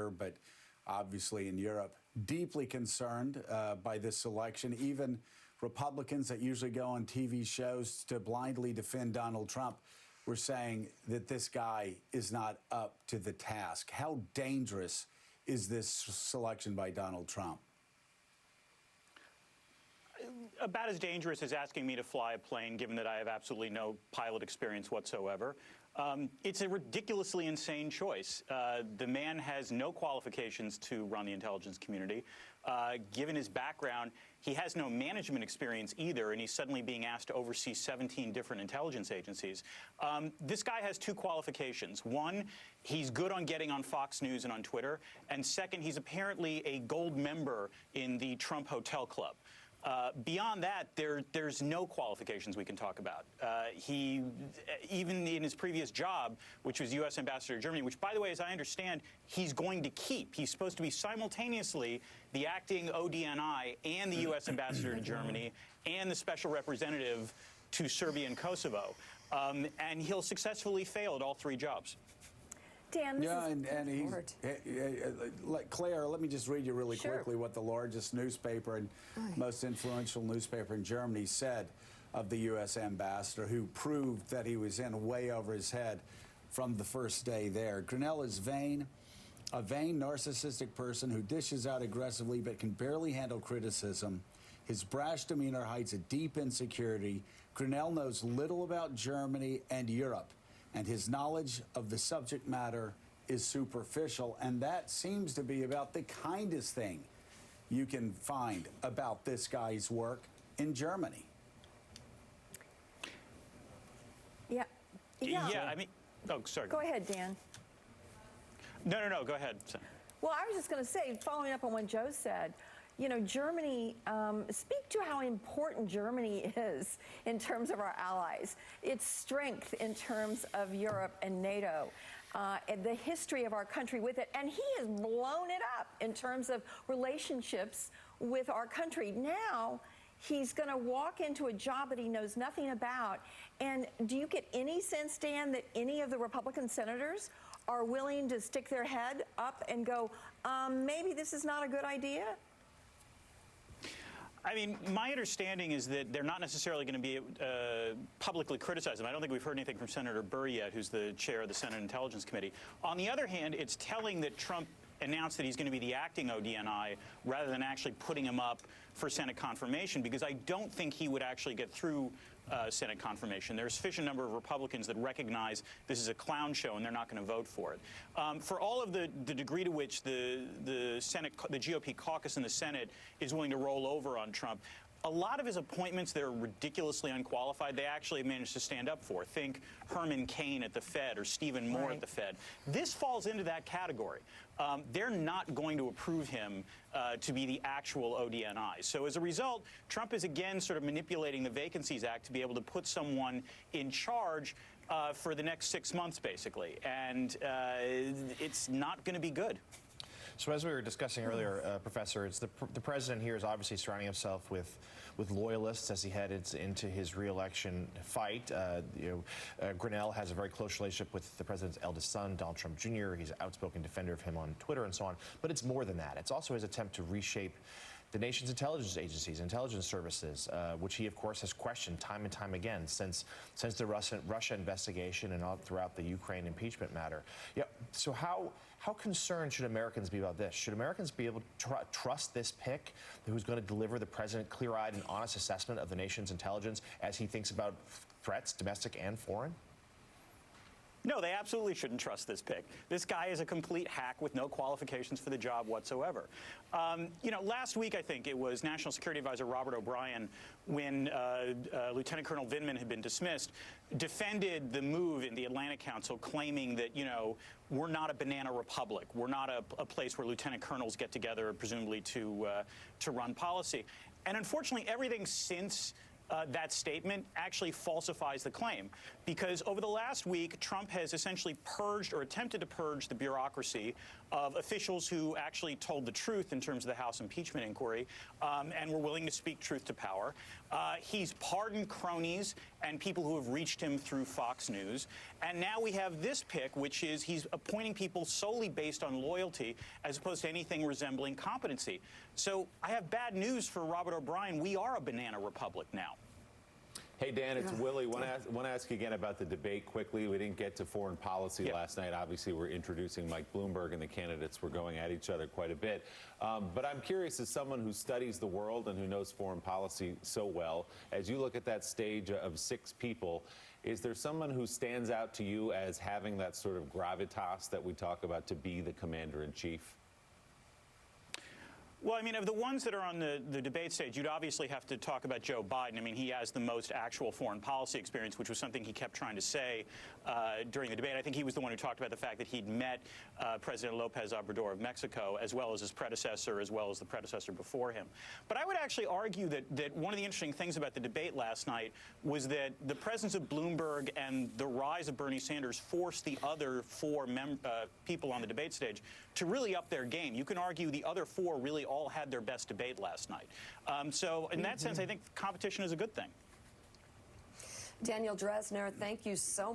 here, but obviously in Europe, deeply concerned by this election. Even Republicans that usually go on TV shows to blindly defend Donald Trump were saying that this guy is not up to the task. How dangerous is this selection by Donald Trump? About as dangerous as asking me to fly a plane, given that I have absolutely no pilot experience whatsoever. It's a ridiculously insane choice. The man has no qualifications to run the intelligence community. Given his background, he has no management experience either, and he's suddenly being asked to oversee 17 different intelligence agencies. This guy has two qualifications. One, he's good on getting on Fox News and on Twitter. And second, he's apparently a gold member in the Trump Hotel Club. Beyond that, there's no qualifications we can talk about. He, even in his previous job, which was U.S. Ambassador to Germany, which, by the way, as I understand, he's going to keep. He's supposed to be simultaneously the acting ODNI and the U.S. Ambassador to Germany and the special representative to Serbia and Kosovo. And he'll successfully fail at all three jobs. Dan, and he's, Claire, let me just read you really quickly what the largest newspaper and most influential newspaper in Germany said of the U.S. ambassador, who proved that he was in way over his head from the first day there. Grenell is vain, a vain, narcissistic person who dishes out aggressively but can barely handle criticism. His brash demeanor hides a deep insecurity. Grenell knows little about Germany and Europe, and his knowledge of the subject matter is superficial, and that seems to be about the kindest thing you can find about this guy's work in Germany. Yeah, I mean, oh, sorry. Go ahead, Dan. No, go ahead. Well, I was just going to say, following up on what Joe said, you know, Germany, speak to how important Germany is in terms of our allies, its strength in terms of Europe and NATO, and the history of our country with it. And he has blown it up in terms of relationships with our country. Now, he's going to walk into a job that he knows nothing about. And do you get any sense, Dan, that any of the Republican senators are willing to stick their head up and go, maybe this is not a good idea? I mean, my understanding is that they're not necessarily going to be publicly criticizing him. I don't think we've heard anything from Senator Burr yet, who's the chair of the Senate Intelligence Committee. On the other hand, it's telling that Trump announced that he's going to be the acting ODNI rather than actually putting him up for Senate confirmation, because I don't think he would actually get through Senate confirmation. There's a sufficient number of Republicans that recognize this is a clown show and they're not going to vote for it. For all of the degree to which the GOP caucus in the Senate is willing to roll over on Trump, a lot of his appointments that are ridiculously unqualified, they actually managed to stand up for. Think Herman Cain at the Fed or Stephen Moore at the Fed. This falls into that category. They're not going to approve him to be the actual ODNI. So as a result, Trump is again sort of manipulating the Vacancies Act to be able to put someone in charge for the next 6 months, basically. And it's not going to be good. So as we were discussing earlier, Professor, it's the president here is obviously surrounding himself with loyalists as he heads into his re-election fight. Grenell has a very close relationship with the president's eldest son, Donald Trump Jr. He's an outspoken defender of him on Twitter and so on. But it's more than that. It's also his attempt to reshape the nation's intelligence agencies, intelligence services, which he, of course, has questioned time and time again since the Russia investigation and all throughout the Ukraine impeachment matter. Yeah. So how concerned should Americans be about this? Should Americans be able to trust this pick, who's going to deliver the president clear-eyed and honest assessment of the nation's intelligence as he thinks about threats, domestic and foreign? No, they absolutely shouldn't trust this pick. This guy is a complete hack with no qualifications for the job whatsoever. Last week, I think it was National Security Advisor Robert O'Brien, when Lieutenant Colonel Vindman had been dismissed, defended the move in the Atlantic Council, claiming that, we're not a banana republic. We're not a place where lieutenant colonels get together, presumably to run policy. And unfortunately, everything since that statement actually falsifies the claim, because over the last week, Trump has essentially purged or attempted to purge the bureaucracy of officials who actually told the truth in terms of the House impeachment inquiry and were willing to speak truth to power. He's pardoned cronies and people who have reached him through Fox News. And now we have this pick, which is he's appointing people solely based on loyalty as opposed to anything resembling competency. So I have bad news for Robert O'Brien. We are a banana republic now. Hey, Dan, it's Willie. Want to ask you again about the debate quickly. We didn't get to foreign policy last night. Obviously, we're introducing Mike Bloomberg, and the candidates were going at each other quite a bit. But I'm curious, as someone who studies the world and who knows foreign policy so well, as you look at that stage of 6 people, is there someone who stands out to you as having that sort of gravitas that we talk about to be the commander-in-chief? Well, I mean, of the ones that are on the debate stage, you'd obviously have to talk about Joe Biden. I mean, he has the most actual foreign policy experience, which was something he kept trying to say during the debate. I think he was the one who talked about the fact that he'd met President Lopez Obrador of Mexico, as well as his predecessor, as well as the predecessor before him. But I would actually argue that one of the interesting things about the debate last night was that the presence of Bloomberg and the rise of Bernie Sanders forced the other 4 people on the debate stage to really up their game. You can argue the other 4 really all had their best debate last night. So in that sense, I think competition is a good thing. Daniel Drezner, thank you so much.